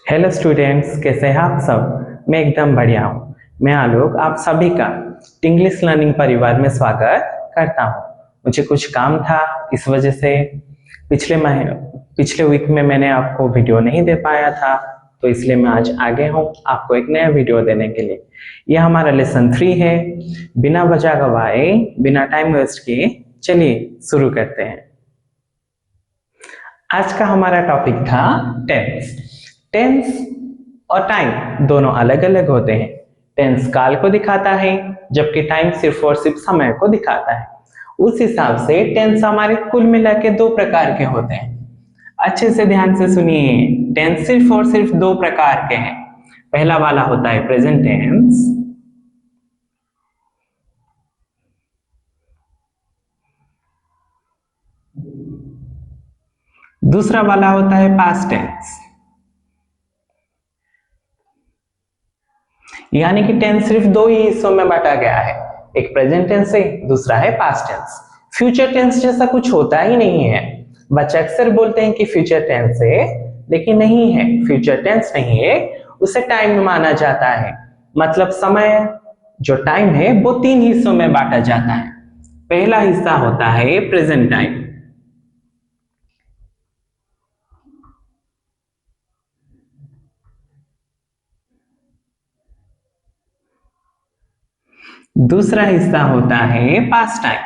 Hello students, कैसे हैं आप सब। मैं एकदम बढ़िया हूँ। मैं आलोक आप सभी का इंग्लिश लर्निंग परिवार में स्वागत करता हूँ। मुझे कुछ काम था, इस वजह से पिछले वीक में मैंने आपको वीडियो नहीं दे पाया था, तो इसलिए मैं आज आगे हूँ आपको एक नया वीडियो देने के लिए। यह हमारा लेसन 3 है। बिना वजह गवाए, बिना टाइम वेस्ट किए चलिए शुरू करते हैं। आज का हमारा टॉपिक था टेंस। टेंस और टाइम दोनों अलग अलग होते हैं। टेंस काल को दिखाता है, जबकि टाइम सिर्फ और सिर्फ समय को दिखाता है। उस हिसाब से टेंस हमारे कुल मिला के दो प्रकार के होते हैं। अच्छे से ध्यान से सुनिए, टेंस सिर्फ और सिर्फ दो प्रकार के हैं। पहला वाला होता है प्रेजेंट टेंस, दूसरा वाला होता है पास्ट टेंस। यानी कि टेंस सिर्फ दो ही हिस्सों में बांटा गया है, एक प्रेजेंट टेंस है, दूसरा है पास्ट टेंस। फ्यूचर टेंस जैसा कुछ होता ही नहीं है। बच्चे अक्सर बोलते हैं कि फ्यूचर टेंस है, लेकिन नहीं है। फ्यूचर टेंस नहीं है, उसे टाइम माना जाता है। मतलब समय जो टाइम है वो तीन हिस्सों में बांटा जाता है। पहला हिस्सा होता है प्रेजेंट टाइम, दूसरा हिस्सा होता है पास्ट टाइम।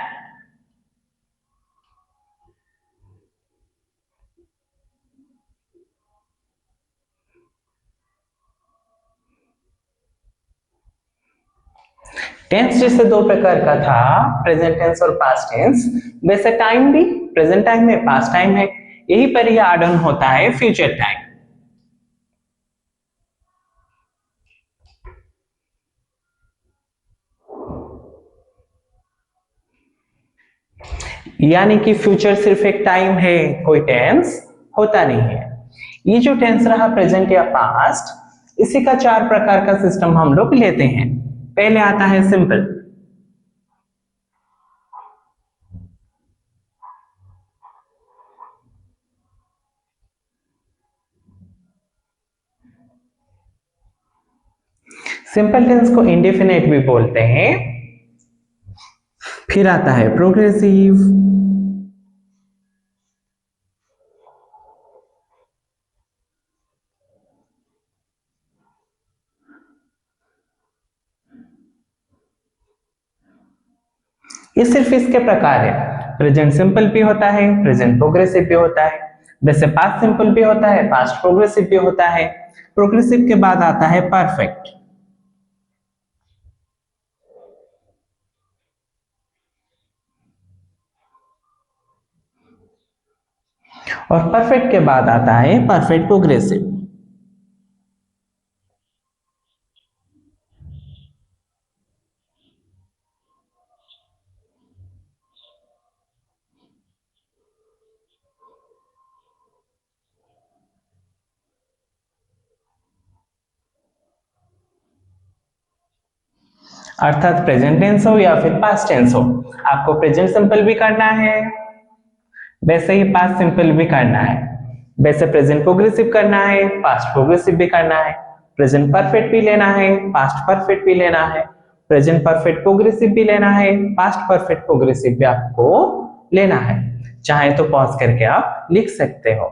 टेंस जैसे दो प्रकार का था, प्रेजेंट टेंस और पास्ट टेंस, वैसे टाइम भी प्रेजेंट टाइम है, पास्ट टाइम है। यही पर यह ऐड ऑन होता है फ्यूचर टाइम। यानी कि फ्यूचर सिर्फ एक टाइम है, कोई टेंस होता नहीं है। ये जो टेंस रहा प्रेजेंट या पास्ट, इसी का चार प्रकार का सिस्टम हम लोग लेते हैं। पहले आता है सिंपल। सिंपल टेंस को इंडेफिनेट भी बोलते हैं। फिर आता है प्रोग्रेसिव, ये सिर्फ इसके प्रकार है। प्रेजेंट सिंपल भी होता है, प्रेजेंट प्रोग्रेसिव भी होता है। वैसे पास्ट सिंपल भी होता है, पास्ट प्रोग्रेसिव भी होता है। प्रोग्रेसिव के बाद आता है परफेक्ट, और परफेक्ट के बाद आता है परफेक्ट प्रोग्रेसिव। अर्थात प्रेजेंट टेंस हो या फिर पास्ट टेंस हो, आपको प्रेजेंट सिंपल भी करना है, वैसे ही पास्ट सिंपल भी करना है। वैसे प्रेजेंट प्रोग्रेसिव करना है, पास्ट प्रोग्रेसिव भी करना है। प्रेजेंट परफेक्ट भी लेना है, पास्ट परफेक्ट भी लेना है। प्रेजेंट परफेक्ट प्रोग्रेसिव भी लेना है, पास्ट परफेक्ट प्रोग्रेसिव भी आपको लेना है। चाहे तो पॉज करके आप लिख सकते हो।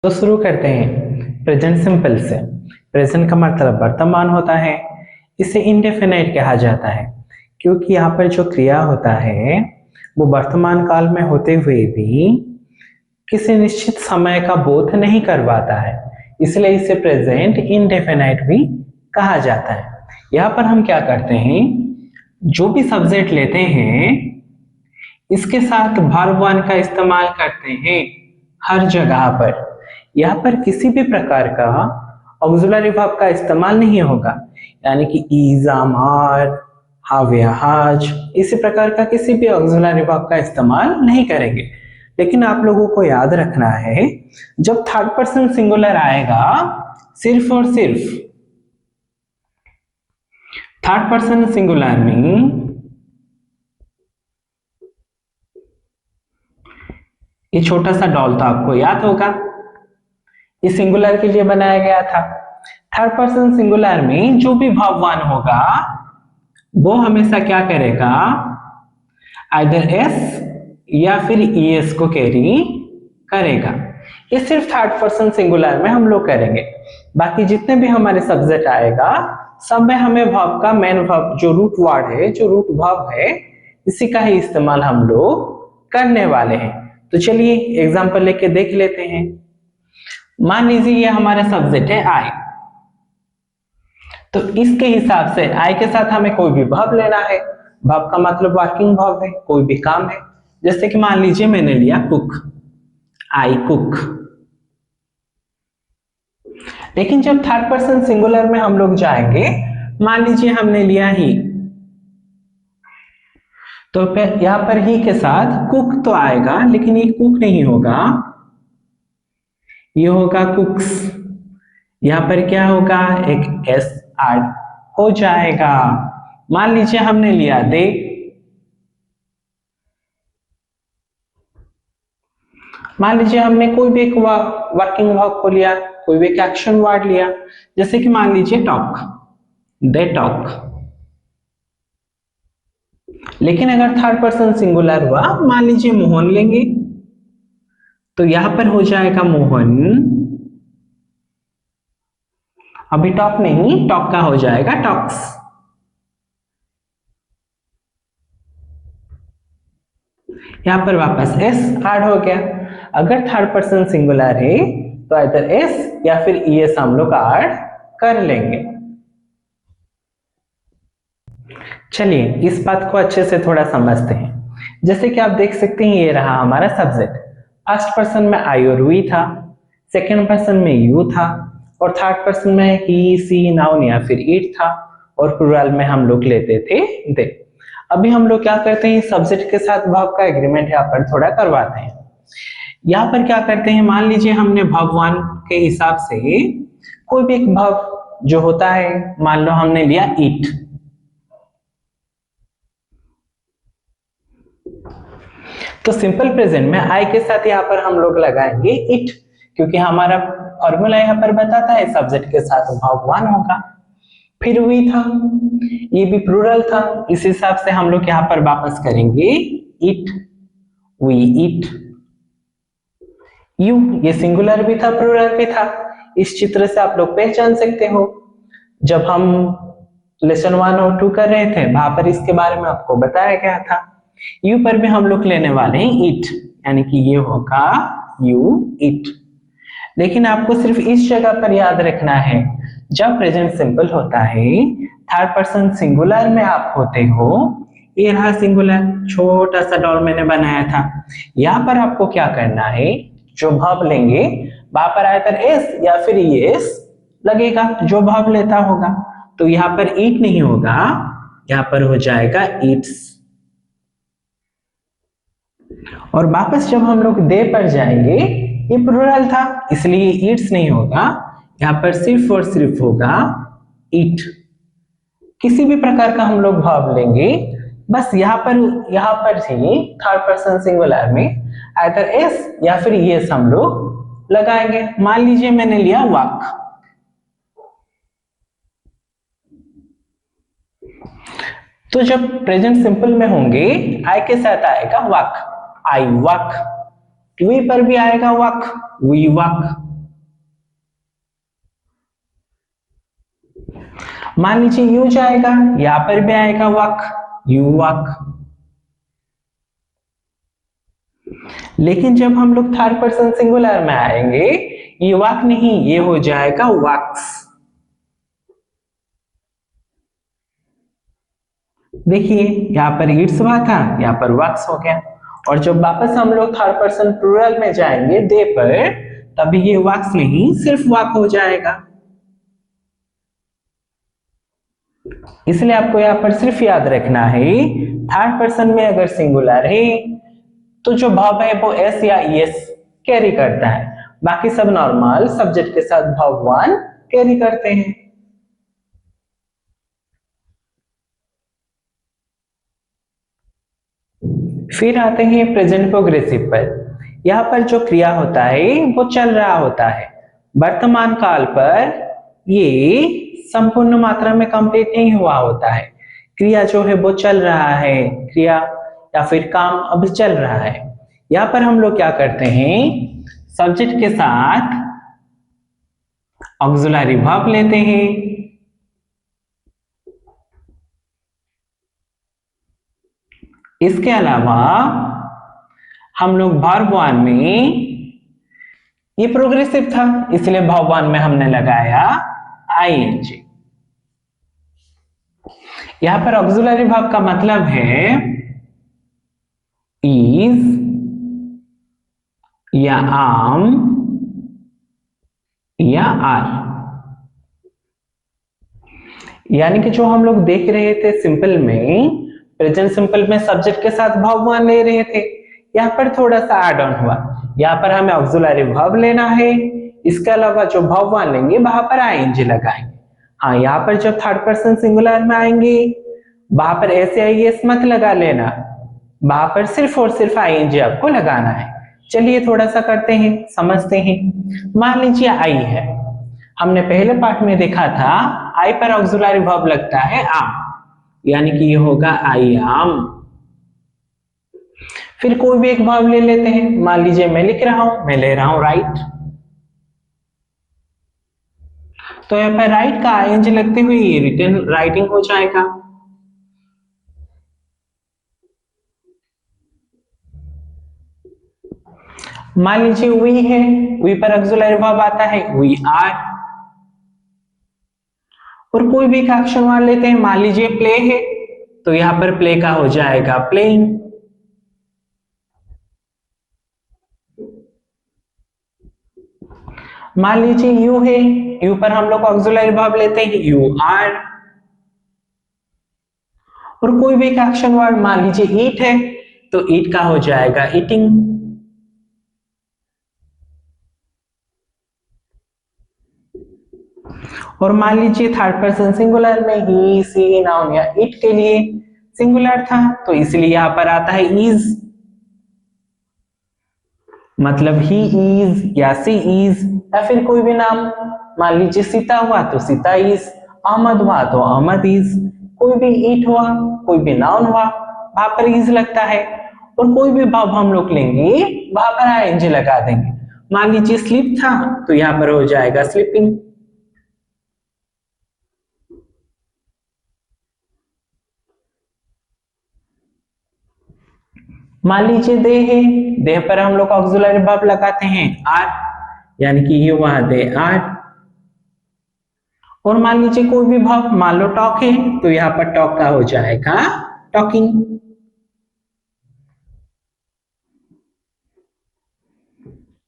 तो शुरू करते हैं प्रेजेंट सिंपल से। प्रेजेंट का मतलब वर्तमान होता है। इसे इंडेफिनाइट कहा जाता है, क्योंकि यहाँ पर जो क्रिया होता है वो वर्तमान काल में होते हुए भी किसी निश्चित समय का बोध नहीं करवाता है, इसलिए इसे प्रेजेंट इंडेफिनाइट भी कहा जाता है। यहाँ पर हम क्या करते हैं, जो भी सब्जेक्ट लेते हैं इसके साथ verb one का इस्तेमाल करते हैं हर जगह पर। यहाँ पर किसी भी प्रकार का ऑक्सिलरी वर्ब का इस्तेमाल नहीं होगा, यानी कि इज, आम, आर, हाव या हाज, इसी प्रकार का किसी भी ऑक्सिलरी वर्ब का इस्तेमाल नहीं करेंगे। लेकिन आप लोगों को याद रखना है, जब थर्ड पर्सन सिंगुलर आएगा, सिर्फ और सिर्फ थर्ड पर्सन सिंगुलर में, , , , , , , , , , , , , , , , , , , , , , , , , , , , , , , , , , , , , , , , , , , , , , , , , , , , , , , , , , , , , , , , , , , , , , , , , , , , , , , , , , , , , , , , , , , , , , , , , , , , , , , , , , , , , , , , , , , , , , , , , , , , , , , , , , , , , , , , , , , , , , , , , , , , ये छोटा सा डॉल तो आपको याद होगा, ये सिंगुलर के लिए बनाया गया था। थर्ड पर्सन सिंगुलर में जो भी भाववान होगा वो हमेशा क्या करेगा, आइदर एस या फिर ईएस को कैरी करेगा। ये सिर्फ थर्ड पर्सन सिंगुलर में हम लोग करेंगे, बाकी जितने भी हमारे सब्जेक्ट आएगा सब में हमें वर्ब का मेन वर्ब जो रूट वर्ड है, जो रूट वर्ब है, इसी का ही इस्तेमाल हम लोग करने वाले हैं। तो चलिए एग्जांपल लेके देख लेते हैं। मान लीजिए ये हमारा सब्जेक्ट है आई, तो इसके हिसाब से आई के साथ हमें कोई भी वर्ब लेना है। वर्ब का मतलब वर्किंग वर्ब है, कोई भी काम है। जैसे कि मान लीजिए मैंने लिया कुक, आई कुक। लेकिन जब थर्ड पर्सन सिंगुलर में हम लोग जाएंगे, मान लीजिए हमने लिया ही, तो फिर यहां पर ही के साथ कुक तो आएगा, लेकिन ये कुक नहीं होगा, ये होगा कुक्स। यहां पर क्या होगा, एक एस ऐड हो जाएगा। मान लीजिए हमने लिया दे, मान लीजिए हमने कोई भी एक वर्किंग वर्ब को लिया, कोई भी एक एक्शन वर्ड लिया, जैसे कि मान लीजिए टॉक, दे टॉक। लेकिन अगर थर्ड पर्सन सिंगुलर हुआ, मान लीजिए मोहन लेंगे, तो यहां पर हो जाएगा मोहन। अभी टॉक नहीं, टॉक का हो जाएगा टॉक्स। यहां पर वापस एस ऐड हो गया। अगर थर्ड पर्सन सिंगुलर है तो इधर एस या फिर ईएस हम लोग ऐड कर लेंगे। चलिए इस बात को अच्छे से थोड़ा समझते हैं। जैसे कि आप देख सकते हैं, ये रहा हमारा सब्जेक्ट। फर्स्ट पर्सन में आई और वी था, सेकंड पर्सन में यू था, और थर्ड पर्सन में ही, सी, नाउन या फिर इट था, और प्लूरल में हम लोग लेते थे दे। अभी हम लोग क्या करते हैं, सब्जेक्ट के साथ वर्ब का एग्रीमेंट यहाँ पर थोड़ा करवाते हैं। यहाँ पर क्या करते हैं, मान लीजिए हमने वर्ब वन के हिसाब से कोई भी एक वर्ब जो होता है, मान लो हमने लिया ईट, तो सिंपल प्रेजेंट में आई के साथ यहाँ पर हम लोग लगाएंगे इट, क्योंकि हमारा फॉर्मूला यहाँ पर बताता है सब्जेक्ट के साथ वर्ब वन होगा। फिर वी था, ये भी प्लूरल था, इस हिसाब से हम लोग यहाँ पर वापस करेंगे इट, वी इट। यू, ये सिंगुलर भी था प्लूरल भी था, इस चित्र से आप लोग पहचान सकते हो। जब हम लेसन 1 और 2 कर रहे थे, वहां पर इसके बारे में आपको बताया गया था। यू पर भी हम लोग लेने वाले हैं इट, यानी कि ये होगा यू इट। लेकिन आपको सिर्फ इस जगह पर याद रखना है, जब प्रेजेंट सिंपल होता है, थर्ड पर्सन सिंगुलर में आप होते हो, ये रहा सिंगुलर, छोटा सा डॉल मैंने बनाया था। यहाँ पर आपको क्या करना है, जो वर्ब लेंगे वहां पर आइदर एस या फिर एस लगेगा, जो वर्ब लेता होगा। तो यहाँ पर ईट नहीं होगा, यहाँ पर हो जाएगा ईट्स। और वापस जब हम लोग दे पर जाएंगे, ये प्लूरल था इसलिए ईट्स नहीं होगा, यहाँ पर सिर्फ और सिर्फ होगा ईट। किसी भी प्रकार का हम लोग वर्ब लेंगे, बस यहाँ पर ही थर्ड पर्सन सिंगुलर में आइदर एस या फिर एस हम लोग लगाएंगे। मान लीजिए मैंने लिया वॉक, तो जब प्रेजेंट सिंपल में होंगे आई के साथ आएगा वॉक, आई वॉक। वी पर भी आएगा वॉक, वी वॉक। मान लीजिए यू जाएगा, यहां पर भी आएगा वॉक, यू वॉक। लेकिन जब हम लोग थर्ड पर्सन सिंगुलर में आएंगे, ये वॉक नहीं, ये हो जाएगा वॉक्स। देखिए यहाँ पर इट्स हुआ था, यहाँ पर वॉक्स हो गया। और जब वापस हम लोग थर्ड पर्सन प्लूरल में जाएंगे दे पर, तभी ये वॉक्स नहीं सिर्फ वॉक हो जाएगा। इसलिए आपको यहाँ पर सिर्फ याद रखना है, थर्ड पर्सन में अगर सिंगुलर है तो जो वर्ब है वो एस या एस कैरी करता है, बाकी सब नॉर्मल सब्जेक्ट के साथ वर्ब वन कैरी करते हैं। फिर आते हैं प्रेजेंट प्रोग्रेसिव पर। यहाँ पर जो क्रिया होता है वो चल रहा होता है। वर्तमान काल पर ये संपूर्ण मात्रा में कंप्लीट नहीं हुआ होता है। क्रिया जो है वो चल रहा है, क्रिया या फिर काम अभी चल रहा है। यहाँ पर हम लोग क्या करते हैं, सब्जेक्ट के साथ ऑक्सिलरी वर्ब लेते हैं। इसके अलावा हम लोग वर्ब वन में, ये प्रोग्रेसिव था इसलिए वर्ब वन में हमने लगाया आईएनजी। यहां पर ऑक्सिलरी वर्ब का मतलब है इज या आम या आर। यानी कि जो हम लोग देख रहे थे सिंपल में, प्रेजेंट सिंपल में सब्जेक्ट के साथ वर्ब वन ले रहे थे, यहाँ पर थोड़ा सा ऐड ऑन हुआ। यहाँ पर हमें ऑक्सिलरी वर्ब लेना है, इसके अलावा जो वर्ब वन लेंगे वहां पर आईएनजी लगाएंगे। हाँ, यहाँ पर जब थर्ड पर्सन सिंगुलर में आएंगे वहां पर ऐसे आईएस मत लगा लेना, वहां पर सिर्फ और सिर्फ आईएनजी आपको लगाना है। चलिए थोड़ा सा करते हैं, समझते हैं। मान लीजिए आई है, हमने पहले पार्ट में देखा था आई पर ऑक्सिलरी वर्ब लगता है आम, यानी कि ये होगा आई आम। फिर कोई भी एक वर्ब ले लेते हैं, मान लीजिए मैं लिख रहा हूं, मैं ले रहा हूं राइट, तो यहाँ पर राइट का आईएनजी लगते हुए ये रिटन राइटिंग हो जाएगा। मान लीजिए वी है, वी पर ऑक्सिलरी वर्ब आता है वी आर। और कोई भी एक एक्शन वर्ड लेते हैं, मान लीजिए प्ले है, तो यहां पर प्ले का हो जाएगा प्लेइंग। मान लीजिए यू है, यू पर हम लोग ऑक्सिलरी वर्ब लेते हैं यू आर। और कोई भी एक एक्शन वर्ड, मान लीजिए ईट है, तो ईट का हो जाएगा ईटिंग। और मान लीजिए थर्ड पर्सन सिंगुलर में ही, सी, नाउन या इट के लिए सिंगुलर था, तो इसलिए यहां पर आता है इज, मतलब ही इज या सी इज, या फिर कोई भी नाम, मान लीजिए सीता हुआ तो सीता इज, अहमद हुआ तो अहमद इज, कोई भी ईट हुआ, कोई भी नाउन हुआ, वहां पर इज लगता है। और कोई भी वर्ब हम लोग लेंगे वहां पर आईएनजी लगा देंगे। मान लीजिए स्लीप था, तो यहां पर हो जाएगा स्लीपिंग। मान लीजिए दे है, दे पर हम लोग ऑक्सिलरी वर्ब लगाते हैं आर, यानी कि ये हुआ दे आर। और मान लीजिए कोई भी वर्ब, मान लो टॉक है, तो यहाँ पर टॉक का हो जाएगा टॉकिंग।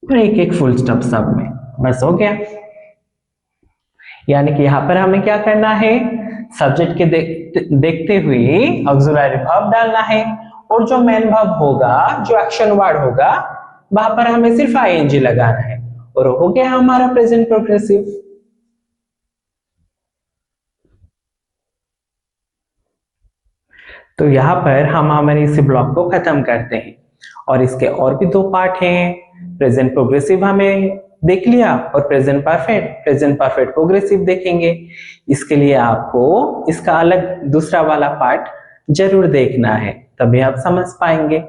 और एक एक फुल स्टॉप सब में, बस हो गया। यानी कि यहाँ पर हमें क्या करना है, सब्जेक्ट के देखते हुए ऑक्सिलरी वर्ब डालना है, और जो मेन वर्ब होगा, जो एक्शन वर्ड होगा, वहां पर हमें सिर्फ आईएनजी लगाना है, और हो गया हमारा प्रेजेंट प्रोग्रेसिव। तो यहाँ पर हम हमारे इस ब्लॉक को खत्म करते हैं, और इसके और भी दो पार्ट हैं। प्रेजेंट प्रोग्रेसिव हमें देख लिया, और प्रेजेंट परफेक्ट प्रोग्रेसिव देखेंगे। इसके लिए आपको इसका अलग दूसरा वाला पार्ट जरूर देखना है, तभी आप समझ पाएंगे।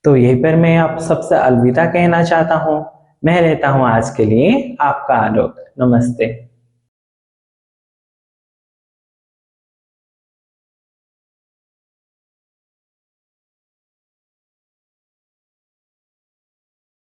तो यहीं पर मैं आप सबसे अलविदा कहना चाहता हूँ। मैं रहता हूँ आज के लिए आपका आलोक। नमस्ते।